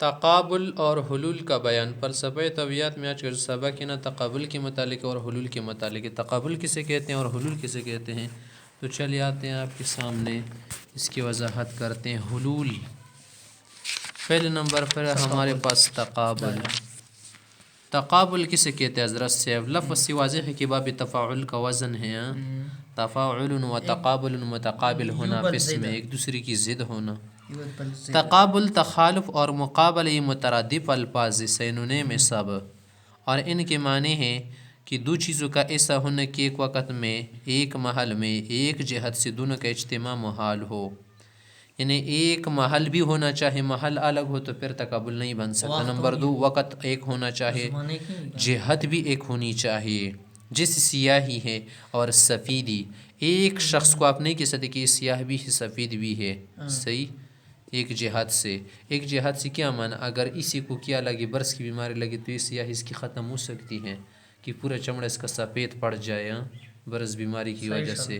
تقابل اور حلول کا بیان فلسفہ طبیعت میں آج کا جو سبق ہے نا تقابل کے متعلق اور حلول کے متعلق ہے۔ تقابل کسے کہتے ہیں اور حلول کسے کہتے ہیں؟ تو چلیے آتے ہیں آپ کے سامنے اس کی وضاحت کرتے ہیں۔ حلول پہلے نمبر پر ہمارے پاس تقابل۔ تقابل کسے کہتے ہیں حضرت سے؟ لفظ سے واضح ہے کہ باب تفاعل کا وزن ہے۔ تفاعل و تقابل متقابل ہونا، قسم میں ایک دوسرے کی ضد ہونا۔ تقابل تخالف اور مقابل یہ مترادف الفاظ سینونیم میں سب، اور ان کے معنی ہیں کہ دو چیزوں کا ایسا ہونا کہ ایک وقت میں ایک محل میں ایک جہت سے دونوں کا اجتماع محال ہو، یعنی ایک محل بھی ہونا چاہے، محل الگ ہو تو پھر تقابل نہیں بن سکتا۔ نمبر دو، وقت ایک ہونا چاہے، جہت بھی ایک ہونی چاہیے۔ جیسے سیاہی ہے اور سفیدی، ایک شخص کو آپ نہیں کہہ سکتے کہ سیاہ بھی ہے سفید بھی ہے، صحیح؟ ایک جہت سے کیا معنی؟ اگر اسی کو کیا لگے، برس کی بیماری لگے تو یہ سیاہی اس کی ختم ہو سکتی ہے کہ پورا چمڑا اس کا سفید پڑ جائے برس بیماری کی وجہ سے۔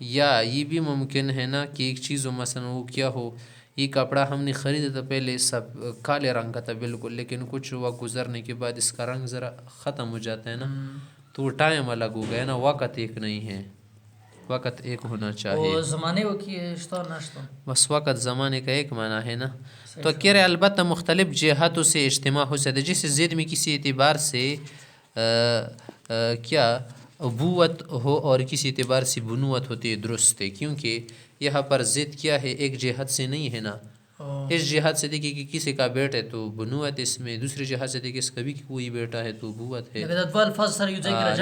یا یہ بھی ممکن ہے نا کہ ایک چیز ہو، مثلا وہ کیا ہو، یہ کپڑا ہم نے خریدا تھا پہلے سب کالے رنگ کا تھا بالکل، لیکن کچھ وقت گزرنے کے بعد اس کا رنگ ذرا ختم ہو جاتا ہے نا، تو وہ ٹائم الگ ہو گیا نا، وقت ایک نہیں ہے، وقت ایک ہونا چاہیے۔ زمانے کی نشتہ بس وقت زمانے کا ایک معنی ہے نا۔ تو کہہ رہے البتہ مختلف جہتوں سے اجتماع ہو سکتا ہے، جیسے زید میں کسی اعتبار سے کیا ابوت ہو اور کسی اعتبار سے بنوت ہوتی ہے، درست ہے، کیونکہ یہاں پر زید کیا ہے، ایک جہت سے نہیں ہے نا۔ اس جہت سے دیکھیں کہ کسی کا بیٹا ہے تو بنوت اس میں، دوسری جہت سے دیکھیں اس کا بھی کوئی بیٹا ہے تو ابوت ہے،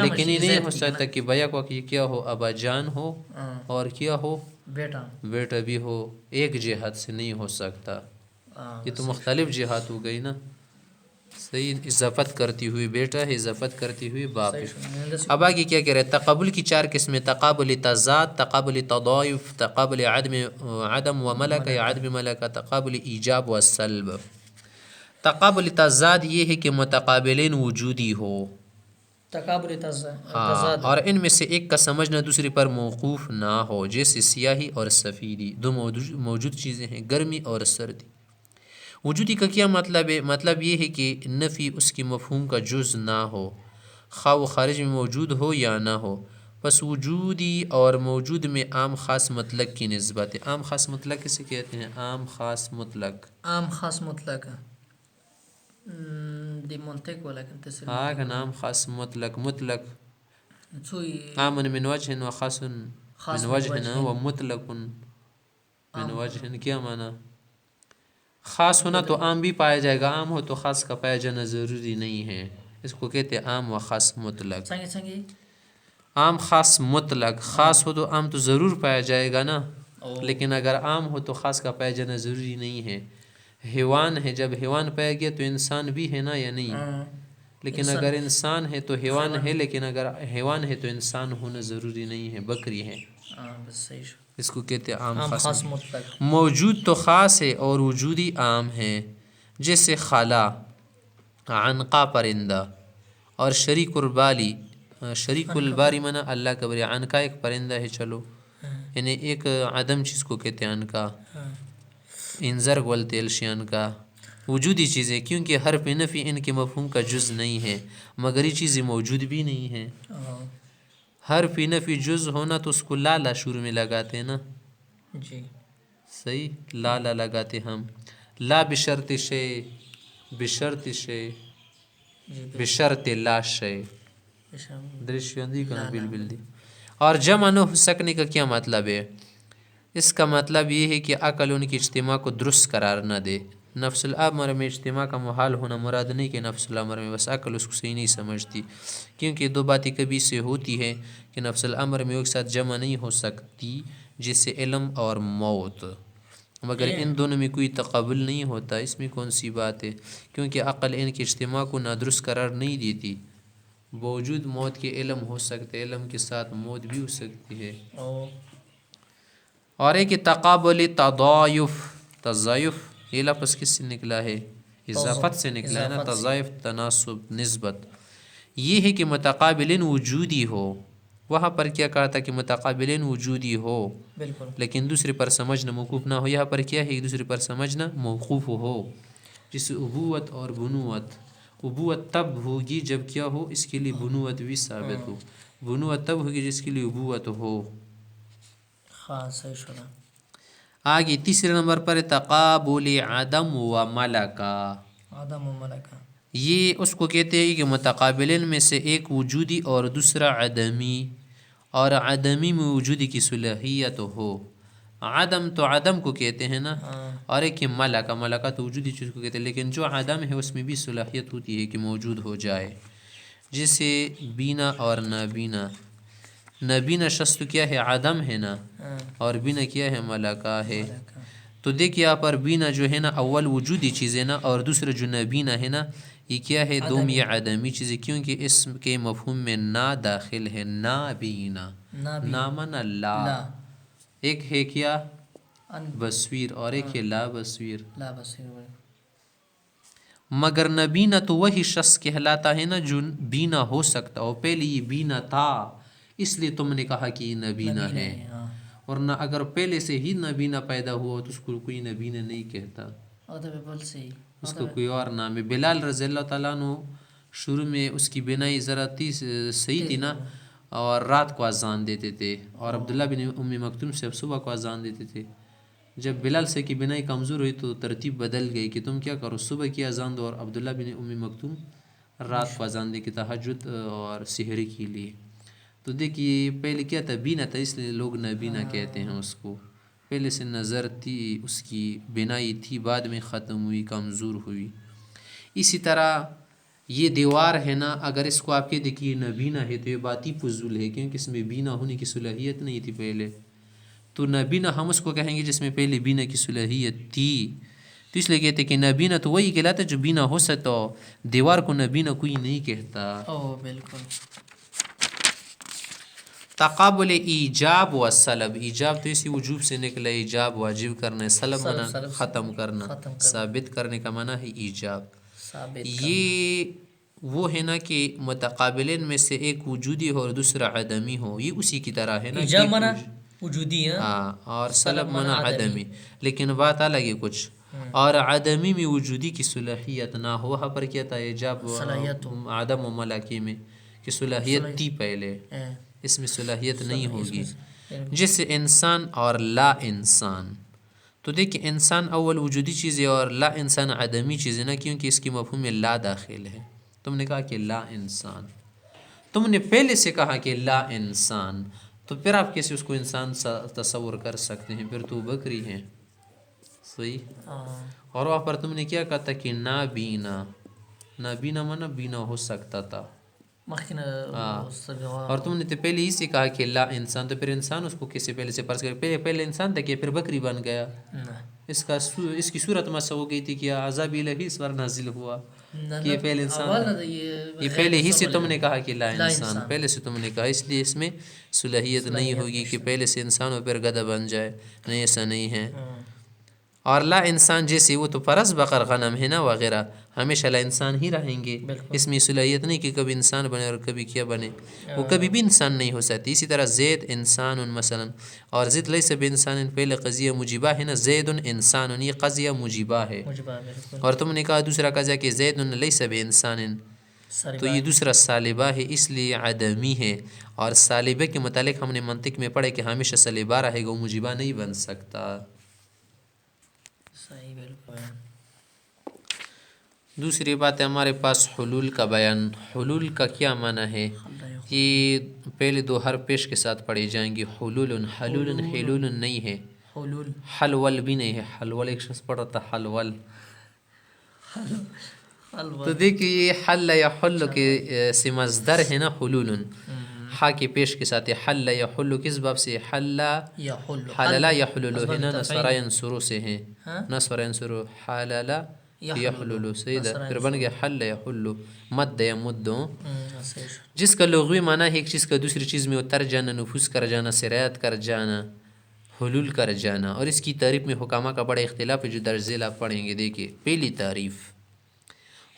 لیکن یہ نہیں ہو سکتا کہ بیک وقت یہ کیا ہو، ابا جان ہو اور کیا ہو، بیٹا بھی ہو، ایک جہت سے نہیں ہو سکتا۔ یہ تو مختلف جہات ہو گئی نا، صحیح؟ اضافت کرتی ہوئی بیٹا ہے، اضافت کرتی ہوئی باپ ہے۔ اب آگے کیا کہہ رہے ہیں؟ تقابل کی چار قسمیں: تقابل تضاد، تقابل تضایف، تقابل عدم و ملکہ یا عدم ملکہ، تقابل ایجاب و سلب۔ تقابل تضاد یہ ہے کہ متقابلین وجودی ہو، اور ان میں سے ایک کا سمجھنا دوسری پر موقوف نہ ہو، جیسے سیاہی اور سفیدی، دو موجود چیزیں ہیں، گرمی اور سردی۔ وجودی کا کیا مطلب ہے؟ مطلب یہ ہے کہ نفی اس کی مفہوم کا جز نہ ہو، خواہ وہ خارج میں موجود ہو یا نہ ہو۔ پس وجودی اور موجود میں عام خاص مطلق کی نسبت ہے۔ عام خاص مطلق کسے کہتے ہیں؟ عام خاص مطلق، عام خاص مطلق دی منطق عام خاص مطلق، مطلق عام من وجہ و خاص من وجہ و مطلق من وجہ، کیا معنی؟ خاص ہونا تو عام بھی پایا جائے گا، عام ہو تو خاص کا پایا جانا ضروری نہیں ہے، اس کو کہتے ہیں عام و خاص مطلق۔ عام خاص مطلق، خاص ہو تو عام تو ضرور پایا جائے گا نا، لیکن اگر عام ہو تو خاص کا پایا جانا ضروری نہیں ہے۔ حیوان ہے، جب حیوان پایا گیا تو انسان بھی ہے نا یا نہیں؟ لیکن اگر انسان ہے تو حیوان ہے، لیکن اگر حیوان ہے تو انسان ہونا ضروری نہیں ہے، بکری ہے، اس کو کہتے ہیں عام خاص مطلق۔ موجود تو خاص ہے اور وجودی عام ہے، جیسے خلا، عنقا پرندہ، اور شریک الباری، شریک الباری منع اللہ کا بری، عنقا ایک پرندہ ہے، چلو یعنی ایک عدم چیز کو کہتے ہیں عنقا، انذر بولتے الشیان کا، وجودی چیزیں، کیونکہ حرف نفی ان کے مفہوم کا جز نہیں ہے، مگر یہ چیزیں موجود بھی نہیں ہیں۔ حرف نفی جز ہونا تو اس کو لالا شروع میں لگاتے ہیں نا، جی صحیح، لالا لگاتے ہم، لا بشرط شے، بشرط شے، بشرط لا شے، درشیندی کا بالبل دی۔ اور جمع نہ ہو سکنے کا کیا مطلب ہے؟ اس کا مطلب یہ ہے کہ عقل ان کی اجتماع کو درست قرار نہ دے۔ نفس الامر میں اجتماع کا محال ہونا مراد نہیں کہ نفس الامر میں، بس عقل اس کو صحیح نہیں سمجھتی، کیونکہ دو باتیں کبھی سے ہوتی ہے کہ نفس الامر میں ایک ساتھ جمع نہیں ہو سکتی، جیسے علم اور موت، مگر ان دونوں میں کوئی تقابل نہیں ہوتا، اس میں کون سی بات ہے؟ کیونکہ عقل ان کے اجتماع کو نادرست قرار نہیں دیتی، باوجود موت کے علم ہو سکتے، علم کے ساتھ موت بھی ہو سکتی ہے۔ اور ایک تقابل تضایف، تضایف یہ لفظ کس سے نکلا ہے؟ اضافت سے نکلا ہے نا، تضایف تناسب نسبت، یہ ہے کہ متقابلین وجودی ہو۔ وہاں پر کیا کہا تھا کہ متقابلین وجودی ہو، لیکن دوسرے پر سمجھنا موقوف نہ ہو، یہاں پر کیا ہے کہ دوسرے پر سمجھنا موقوف ہو۔ جیسے ابوت اور بنوت. ابوت تب ہوگی جب کیا ہو اس کے لیے بنوت بھی ثابت ہو. بنوت تب ہوگی جس کے لیے ابوت ہو. ہاں صحیح شدہ. آگے تیسرے نمبر پر تقابل عدم و ملکہ. آدم و ملکہ. یہ اس کو کہتے ہیں کہ متقابلین میں سے ایک وجودی اور دوسرا عدمی، اور عدمی میں وجودی کی صلاحیت ہو. عدم تو عدم کو کہتے ہیں نا، اور ایک کہ ملکہ. ملکہ تو وجودی چیز کو کہتے ہیں، لیکن جو عدم ہے اس میں بھی صلاحیت ہوتی ہے کہ موجود ہو جائے. جیسے بینا اور نابینا. نابینا شخص تو کیا ہے عدم ہے نا، اور بینا کیا ہے ملکہ ہے. تو دیکھ یہاں پر بینا جو ہے نا اول وجودی چیز ہے نا، اور دوسرا جو نابینا ہے نا یہ کیا ہے دوم یہ عدمی چیز ہے، کیونکہ اس کے مفہوم میں نا داخل ہے. نابینا نامن لا. ایک ہے کیا بصویر اور ایک ہے لا بصویر. لا بصیر. مگر نبینا تو وہی شخص کہلاتا ہے نا جو بینا ہو سکتا ہو. پہلے یہ بینا تھا اس لیے تم نے کہا کہ یہ نبینا ہے، ورنہ اگر پہلے سے ہی نبینا پیدا ہوا تو اس کو کوئی نبینا نہیں کہتا، اس کو کوئی اور نام ہے. بلال رضی اللہ تعالیٰ عنہ شروع میں اس کی بینائی ذرا صحیح تھی نا، اور رات کو اذان دیتے تھے، اور عبداللہ بن ام مکتوم سے صبح کو اذان دیتے تھے. جب بلال سے کی بینائی کمزور ہوئی تو ترتیب بدل گئی کہ تم کیا کرو صبح کی اذان دو اور عبداللہ بن ام مکتوم رات کو اذان دے کے تہجد اور سحری کے لیے. تو دیکھیے پہلے کیا تھا بینا تھا، اس لیے لوگ نبینا کہتے ہیں اس کو. پہلے سے نظر تھی اس کی بینائی تھی، بعد میں ختم ہوئی کمزور ہوئی. اسی طرح یہ دیوار ہے نا، اگر اس کو آپ کے دیکھیے نبینا ہے تو یہ بات ہی فضول ہے، کیونکہ اس میں بینا ہونے کی صلاحیت نہیں تھی پہلے. تو نبینا ہم اس کو کہیں گے جس میں پہلے بینا کی صلاحیت تھی. تو اس لیے کہتے کہ نبینا تو وہی کہلاتا جو بینا ہو سکتا ہو. دیوار کو نبینا کوئی نہیں کہتا. بالکل. تقابل ایجاب و سلب. ایجاب تو اسی وجوب سے نکلا، ایجاب واجب کرنا ہے، سلب معنی ختم کرنا، ثابت کرنے کا معنی ہے ایجاب. یہ وہ ہے نا کہ متقابلین میں سے ایک وجودی ہو اور دوسرا عدمی ہو. یہ اسی کی طرح ہے نا، ایجاب معنی وجودی ہے اور سلب معنی عدمی. لیکن بات الگ ہے کچھ. اور عدمی میں وجودی کی صلاحیت نہ ہو، وہاں پر کیا تھا ایجاب عدم و ملکی میں کہ صلاحیت تھی پہلے، اس میں صلاحیت نہیں ہوگی. جیسے انسان اور لا انسان. تو دیکھیں انسان اول وجودی چیز ہے اور لا انسان عدمی چیز ہے نا، کیونکہ اس کی مفہوم میں لا داخل ہے. تم نے کہا کہ لا انسان، تم نے پہلے سے کہا کہ لا انسان، تو پھر آپ کیسے اس کو انسان تصور کر سکتے ہیں؟ پھر تو بکری ہیں. صحیح. اور وہاں پر تم نے کیا کہا تھا کہ نابینا. نابینا مانا بینا ہو سکتا تھا. اور تم نے تو پہلے ہی سے کہا کہ لا انسان، تو پھر انسان اس کو کیسے پہلے سے پرس کر پہلے انسان تھا کہ پھر بکری بن گیا؟ اس کی صورت مسا ہو گئی تھی کہ عذاب الہی اس پر نازل ہوا کہ یہ پہلے انسان تھا. یہ پہلے ہی سے تم نے کہا کہ لا انسان، پہلے سے تم نے کہا، اس لیے اس میں صلاحیت نہیں ہوگی کہ پہلے سے انسان ہو پھر گدھا بن جائے. نہیں، ایسا نہیں ہے. اور لا انسان جیسے وہ تو فرض بقر غنم ہے نا وغیرہ، ہمیشہ لا انسان ہی رہیں گے. اس میں صلاحیت نہیں کہ کبھی انسان بنے اور کبھی کیا بنے، وہ کبھی بھی انسان نہیں ہو سکتی. اسی طرح زید انسان مثلا، اور زید لیس بانسان پہلے قضیہ مجیبہ ہے نا، زید انسان یہ قضیہ مجیبہ ہے. اور تم نے کہا دوسرا قضیہ کہ زید لیس بانسان، تو یہ دوسرا سالبہ ہے، اس لیے عدمی ہے. اور سالبہ کے متعلق ہم نے منطق میں پڑھے کہ ہمیشہ سالبہ رہے گا، وہ مجیبہ نہیں بن سکتا. دوسری بات ہے ہمارے پاس حلول کا بیان. حلول کا کیا معنی ہے؟ یہ پہلے دو حرف پیش کے ساتھ پڑھے جائیں گے. حلول، حلول حلول نہیں ہے، حلول بھی نہیں ہے. حلول ایک شخص پڑھ رہا تھا حلول. تو دیکھیے یہ حل یا حل کے سے مصدر ہے نا حلول، ہا کے پیش کے ساتھ. حل یا حل کس باب سے؟ حل حللا یحلل ہے نا، نصر ینصر سے ہیں، نصر ینصر حللا یحلل. صحیح، پھر بن گیا حل یحل، مد یمد. جس کا لغوی معنی ہے ایک چیز کا دوسری چیز میں اتر جانا، نفوذ کر جانا، سرایت کر جانا، حلول کر جانا. اور اس کی تعریف میں حکامہ کا بڑا اختلاف ہے جو درج ذیل آپ پڑھیں گے. دیکھیے پہلی تعریف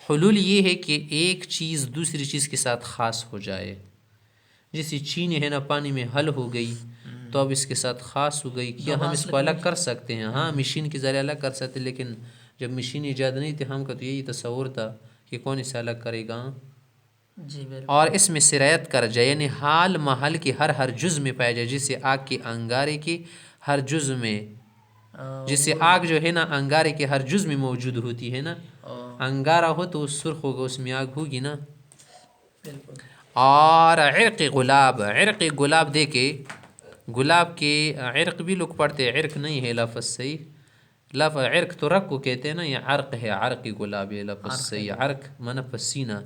حلول یہ ہے کہ ایک چیز دوسری چیز کے ساتھ خاص ہو جائے. جیسے چینی ہے نا پانی میں حل ہو گئی تو اب اس کے ساتھ خاص ہو گئی. کیا ہم اس کو الگ کر سکتے ہیں؟ ہاں مشین کے ذریعے الگ کر سکتے، لیکن جب مشین ایجاد نہیں تھی ہم کا تو یہی تصور تھا کہ کون اسے الگ کرے گا. جی بالکل. اور اس میں سرایت کر جائے یعنی حال محل کی ہر جز میں پایا جائے، جسے آگ کے انگارے کی ہر جز میں، جسے آگ جو ہے نا انگارے کے ہر جز میں موجود ہوتی ہے نا. انگارہ ہو تو سرخ ہوگا، اس میں آگ ہوگی نا. بالکل. اور عرق گلاب دیکھے، گلاب کے عرق بھی لوگ پڑھتے ہیں، عرق نہیں ہے لفظ صحیح. لفظ عرق تو رق کو کہتے ہیں نا، یہ عرق ہے، عرق گلاب یہ لفظ صحیح. عرق من پسینہ.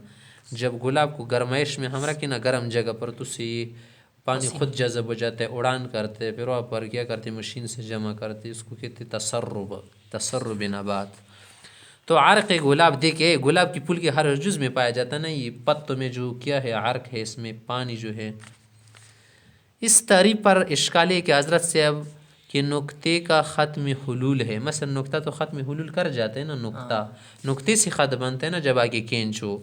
جب گلاب کو گرمائش میں ہم رکھیں نا گرم جگہ پر تو سے پانی خود جذب ہو جاتا ہے، اڑان کرتے ہیں، پھر وہاں پر کیا کرتے ہیں مشین سے جمع کرتے، اس کو کہتے تسرب نبات. تو عرق گلاب دیکھے، گلاب کی پھول کے ہر جز میں پایا جاتا ہے نا. یہ پتوں میں جو کیا ہے عرق ہے، اس میں پانی جو ہے. اس تعریف پر اشکال ہے کہ حضرت صاحب کہ نقطے کا ختم حلول ہے. مثلا نقطہ تو ختم حلول کر جاتے ہیں نا، نقطے سے خط بنتا ہے نا جب آگے کینچ ہو،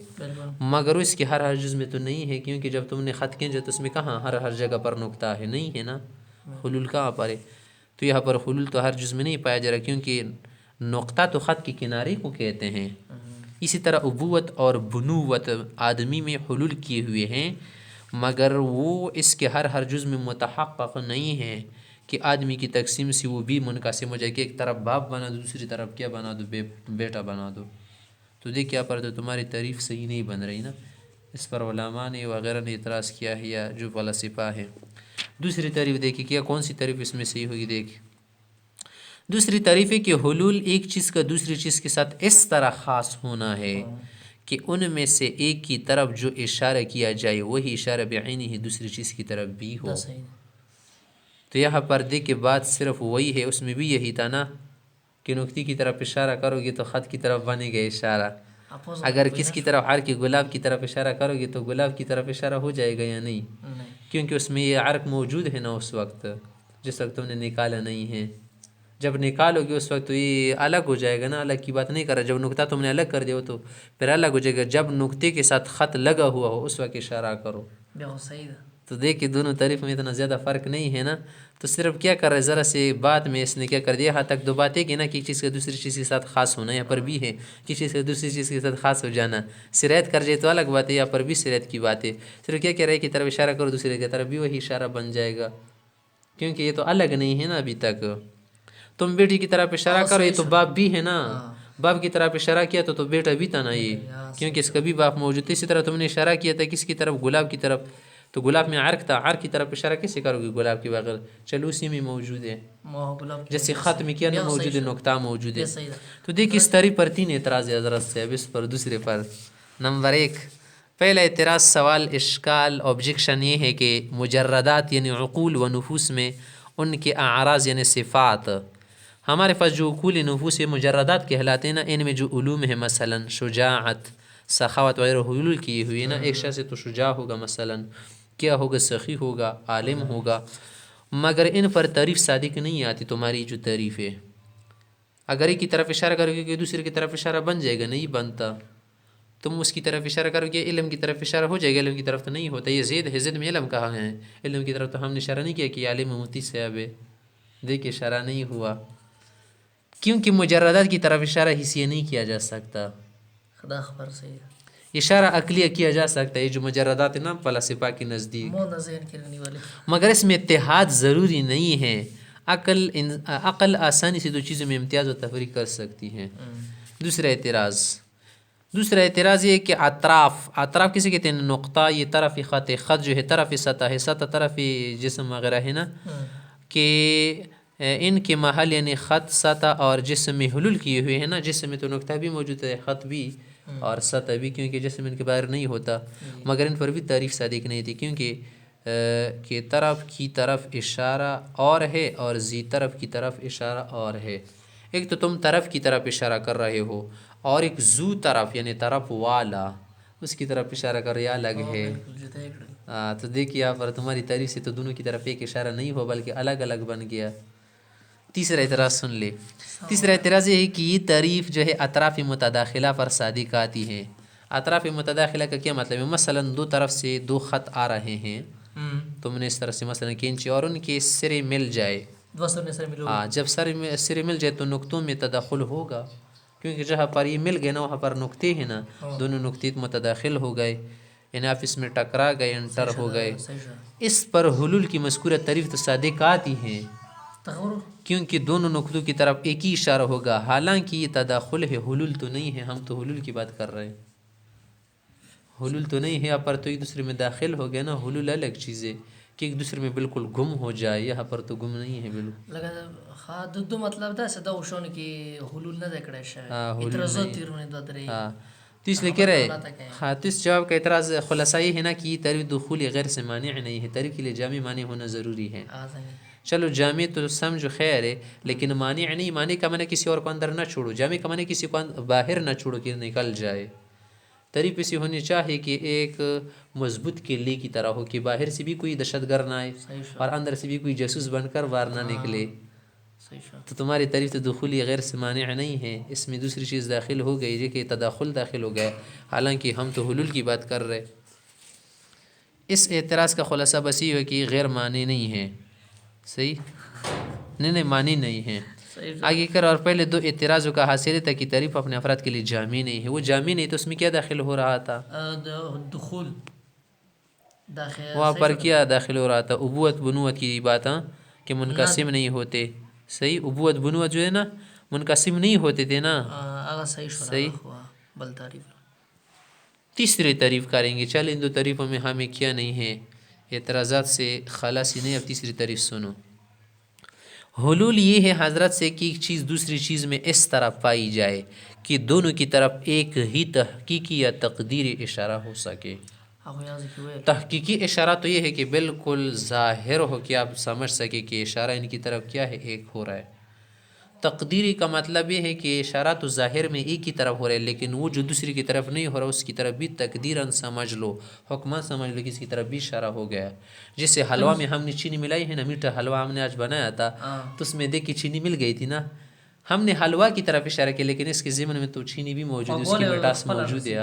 مگر اس کے ہر جز میں تو نہیں ہے، کیونکہ جب تم نے خط کھینچا تو اس میں کہاں ہر جگہ پر نقطہ ہے، نہیں ہے نا. حلول کہاں پر ہے؟ تو یہاں پر حلول تو ہر جز میں نہیں پایا جا رہا، کیونکہ نقطہ تو خط کے کنارے کو کہتے ہیں. اسی طرح ابوت اور بنوت آدمی میں حلول کیے ہوئے ہیں، مگر وہ اس کے ہر جز میں متحقق نہیں ہے کہ آدمی کی تقسیم سے وہ بھی منقسم ہو جائے کہ ایک طرف باپ بنا دو، دوسری طرف کیا بنا دو، بیٹا بنا دو. تو دیکھ کیا پر تو تمہاری تعریف صحیح نہیں بن رہی نا. اس پر علماء نے وغیرہ نے اعتراض کیا ہے، یا جو فلاسفہ ہے. دوسری تعریف دیکھیے کیا کون سی تعریف اس میں صحیح ہوگی. دیکھ دوسری تعریف ہے کہ حلول ایک چیز کا دوسری چیز کے ساتھ اس طرح خاص ہونا ہے کہ ان میں سے ایک کی طرف جو اشارہ کیا جائے وہی اشارہ بعینی ہی دوسری چیز کی طرف بھی ہو. تو یہاں پر دیکھ کے بات صرف وہی ہے، اس میں بھی یہی تھا نا کہ نقطے کی طرف اشارہ کرو گے تو خط کی طرف بنے گا اشارہ. اگر کس کی طرف عرق گلاب کی طرف اشارہ کرو گے تو گلاب کی طرف اشارہ ہو جائے گا یا نہیں؟ کیونکہ اس میں یہ عرق موجود ہے نا اس وقت، جس وقت تم نے نکالا نہیں ہے. جب نکالو گے اس وقت تو یہ الگ ہو جائے گا نا، الگ کی بات نہیں کر رہا. جب نقطہ تم نے الگ کر دیا ہو تو پھر الگ ہو جائے گا. جب نقطے کے ساتھ خط لگا ہوا ہو اس وقت اشارہ کرو. تو دیکھیں دونوں طریق میں اتنا زیادہ فرق نہیں ہے نا. تو صرف کیا کر رہا ہے، ذرا سے بات میں اس نے کیا کر دیا، یہاں تک دو باتیں کہ نا کہ چیز کا دوسری چیز کے ساتھ خاص ہونا، یہاں پر بھی ہے کہ چیز کا دوسری چیز کے ساتھ خاص ہو جانا. سرایت کر جائے تو الگ بات ہے، یہاں پر بھی سرایت کی بات ہے. صرف کیا کہہ رہا ہے کہ طرف اشارہ کرو دوسرے کی طرف بھی وہی اشارہ بن جائے گا، کیونکہ یہ تو الگ نہیں ہے نا ابھی تک. تم بیٹی کی طرف اشارہ کرو یہ تو باپ بھی ہے نا، باپ کی طرف اشارہ کیا تو بیٹا بھی تھا نا یہ، کیونکہ اس کا بھی باپ موجود تھا. اسی طرح تم نے اشارہ کیا تھا کس کی طرف، گلاب کی طرف، تو گلاب میں عرق تھا، عرق کی طرف اشارہ کیسے کرو گے گلاب کے بغیر؟ چلو اسی میں موجود ہے، جیسے خط میں کیا نا موجود ہے، نقطہ موجود ہے. تو دیکھ اس طریق پر تین اعتراض ہے حضرت سے. اب اس پر دوسرے پر نمبر 1 پہلا اعتراض، سوال، اشکال، آبجیکشن یہ ہے کہ مجردات یعنی عقول و نفوس میں ان کے اعراض یعنی صفات، ہمارے پاس جو عقول نفوس مجردات کہلاتے ہیں نا، ان میں جو علوم ہے مثلا شجاعت، سخاوت وغیرہ حلول کیے ہوئے نا. ایک شخص تو شجاع ہوگا، مثلا کیا ہوگا، سخی ہوگا، عالم ہوگا، مگر ان پر تعریف صادق نہیں آتی. تمہاری جو تعریف ہے اگر ایک کی طرف اشارہ کرو گے کہ دوسرے کی طرف اشارہ بن جائے گا، نہیں بنتا. تم اس کی طرف اشارہ کرو گے علم کی طرف اشارہ ہو جائے گا، علم کی طرف تو نہیں ہوتا. یہ زید ہے، زید میں علم کہاں ہے؟ علم کی طرف تو ہم نے اشارہ نہیں کیا کہ عالم مفتی صاحب ہے. دیکھ اشارہ نہیں ہوا، کیونکہ مجردات کی طرف اشارہ حسیہ نہیں کیا جا سکتا، خدا خبر صحیح ہے. اشارہ عقلیہ کیا جا سکتا ہے، یہ جو مجردات ہیں نا فلاسفہ کے نزدیک، مگر اس میں اتحاد ضروری نہیں ہے. عقل آسانی سے دو چیزوں میں امتیاز و تفریق کر سکتی ہے. دوسرا اعتراض یہ کہ اطراف کسے کہتے ہیں؟ نقطہ، یہ طرف خط، خط جو ہے طرف سطح ہے، سطح طرف جسم وغیرہ ہے نا، کہ ان کے محل یعنی خط، سطح اور جسم میں حلول کیے ہوئے ہیں نا. جسم میں تو نقطہ بھی موجود ہے، خط بھی اور سطح بھی، کیونکہ جسم ان کے باہر نہیں ہوتا. مگر ان پر بھی تعریف صادق نہیں تھی، کیونکہ کہ طرف کی طرف اشارہ اور ہے اور زی طرف کی طرف اشارہ اور ہے. ایک تو تم طرف کی طرف اشارہ کر رہے ہو، اور ایک زو طرف یعنی طرف والا اس کی طرف اشارہ کر رہے الگ ہے. تو دیکھیے یہاں پر تمہاری تعریف سے تو دونوں کی طرف ایک اشارہ نہیں ہو بلکہ الگ الگ بن گیا. تیسرا اعتراض سن لے. تیسرا اعتراض یہ ہے کہ یہ تعریف جو ہے اطراف متداخلہ پر صادق آتی ہے. اطراف متداخلہ کا کیا مطلب ہے؟ مثلا دو طرف سے دو خط آ رہے ہیں، تم نے اس طرح سے مثلا کھینچے اور ان کے سرے مل جائے، جب سرے مل جائے تو نقطوں میں تداخل ہوگا. کیونکہ جہاں پر یہ مل گئے نا وہاں پر نقطے ہیں نا، دونوں نقطے متداخل ہو گئے، یعنی آپ اس میں ٹکرا گئے، انٹر ہو گئے. صحیح شو اس پر حلول کی مذکورہ تعریف تو صادقات ہی ہیں، تغور کیونکہ دونوں نقطوں کی طرف ایک ہی اشارہ ہوگا. حالانکہ یہ تداخل ہے، حلول تو نہیں ہے. ہم تو حلول کی بات کر رہے ہیں، حلول تو نہیں ہے. یہاں پر تو ایک دوسرے میں داخل ہو گئے نا. حلول الگ چیز ہے کہ ایک دوسرے میں بالکل گم ہو جائے، یہاں پر تو گم نہیں ہے بالکل. لگا ها دو مطلب دا سدا وشون کې حلول نه دکړای شي حلول اعتراضات نہیں. تیرونه د درې ہاں تو اس لیے کہہ رہے ہاں تو اس جواب کا اعتراض خلاصہ یہ ہے نا کہ یہ تعریف دخول غیر سے مانع نہیں ہے. تعریف کے لیے جامع معنی ہونا ضروری ہے. چلو جامع تو سمجھو خیر ہے، لیکن مانع نہیں. معنی کا معنی کسی اور کو اندر نہ چھوڑو، جامع کا معنی کسی کو باہر نہ چھوڑو کہ نکل جائے. تعریف ایسی ہونی چاہیے کہ ایک مضبوط قلعے کی طرح ہو، کہ باہر سے بھی کوئی دہشت گرد نہ آئے اور اندر سے بھی کوئی جاسوس بن کر باہر نہ نکلے. تو تمہاری تعریف تو دخولی غیر سے مانع نہیں ہے، اس میں دوسری چیز داخل ہو گئی، جو کہ تداخل داخل ہو گیا. حالانکہ ہم تو حلول کی بات کر رہے. اس اعتراض کا خلاصہ بس یہ ہے کہ غیر معنی نہیں ہے. صحیح نہیں معنی نہیں ہے. آگے کر اور پہلے دو اعتراضوں کا حاصل تھا کہ تعریف اپنے افراد کے لیے جامع نہیں ہے. وہ جامع نہیں تو اس میں کیا داخل ہو رہا تھا؟ دخول داخل وہاں پر کیا داخل ہو رہا تھا؟ ابوت بنوت کی بات، کہ منقسم نہیں ہوتے. صحیح، ابوت بنوت جو ہے نا منقسم نہیں ہوتے تھے نا. صحیح. بل تعریف تیسری تعریف کریں گے. چل ان دو تعریفوں میں ہمیں کیا نہیں ہے، اعتراضات سے خلاصی نہیں. اب تیسری تعریف سنو. حلول یہ ہے حضرت سے کہ ایک چیز دوسری چیز میں اس طرح پائی جائے کہ دونوں کی طرف ایک ہی تحقیقی یا تقدیری اشارہ ہو سکے. تحقیقی اشارہ تو یہ ہے کہ بالکل ظاہر ہو کہ آپ سمجھ سکے کہ اشارہ ان کی طرف کیا ہے، ایک ہو رہا ہے. تقدیری کا مطلب یہ ہے کہ اشارہ تو ظاہر میں ایک کی طرف ہو رہا ہے، لیکن وہ جو دوسری کی طرف نہیں ہو رہا اس کی طرف بھی تقدیراً سمجھ لو، حکمہ سمجھ لو کہ اس کی طرف بھی اشارہ ہو گیا. جیسے حلوہ میں ہم نے چینی ملائی ہے نا، میٹھا حلوہ ہم نے آج بنایا تھا تو اس میں دیکھ کے چینی مل گئی تھی نا. ہم نے حلوہ کی طرف اشارہ کیا، لیکن اس کے ضمن میں تو چینی بھی موجود ہے، اس کی مٹاس موجود ہے.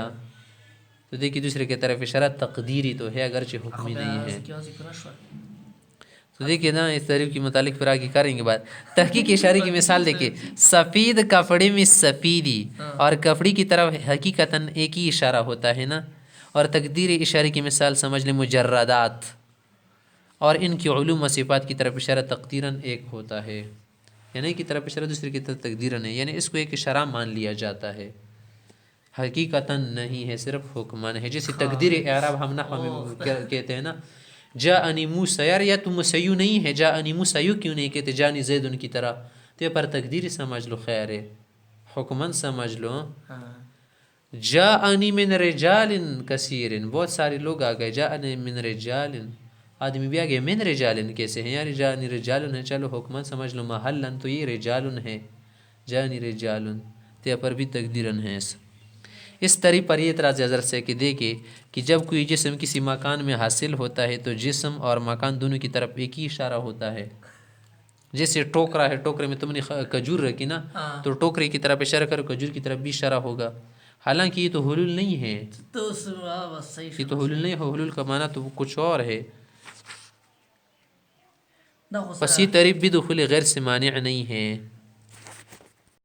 تو دیکھیے دوسرے کی طرف اشارہ تقدیری تو ہے اگرچہ حکمی نہیں ہے. تو دیکھیے نا اس تعریف کے متعلق پھر آگے کریں گے بات. تحقیق اشارے کی مثال دیکھیے. سفید کپڑے میں سفیدی اور کپڑے کی طرف حقیقتاً ایک ہی اشارہ ہوتا ہے نا. اور تقدیر اشارے کی مثال سمجھ لیں مجردات، اور ان کی علوم و صفات کی طرف اشارہ تقدیراً ایک ہوتا ہے. یعنی ایک کی طرف اشارہ دوسرے کی طرف تقدیراً ہے، یعنی اس کو ایک اشارہ مان لیا جاتا ہے، حقیقتاً نہیں ہے، صرف حکمان ہے. جیسے تقدیر اعراب ہم نحو میں کہتے ہیں نا جاءنی موسیٰ، یار یا تو مسیو نہیں ہے، جاءنی موسیٰ کیوں نہیں کہتے جانی زید ان کی طرح؟ تو یہ پر تقدیر سمجھ لو، خیر ہے، حکمان سمجھ لو. جاءنی من رجال کثیر، بہت سارے لوگ آ گئے. جاءنی من رجال، آدمی بھی آ گئے. من رجال کیسے ہیں یار؟ جاءنی رجال ہے، چلو حکمان سمجھ لو. محلن تو یہ رجال ہے، جاءنی رجال، تو یہ پر بھی تقدیرن ہے. اس طریق پر یہ اعتراض حضرت سے کہ دیکھے کہ جب کوئی جسم کسی مکان میں حاصل ہوتا ہے تو جسم اور مکان دونوں کی طرف ایک ہی اشارہ ہوتا ہے. جیسے ٹوکرا ہے، ٹوکرے میں تم نے کھجور رکھی نا، تو ٹوکرے کی طرف اشارہ کرو، کھجور کی طرف بھی اشارہ ہوگا. حالانکہ یہ تو حلول نہیں ہے، یہ تو حلول نہیں ہے. حلول کا معنی تو کچھ اور ہے. پس یہ تعریف بھی دخول غیر سے مانع نہیں ہے.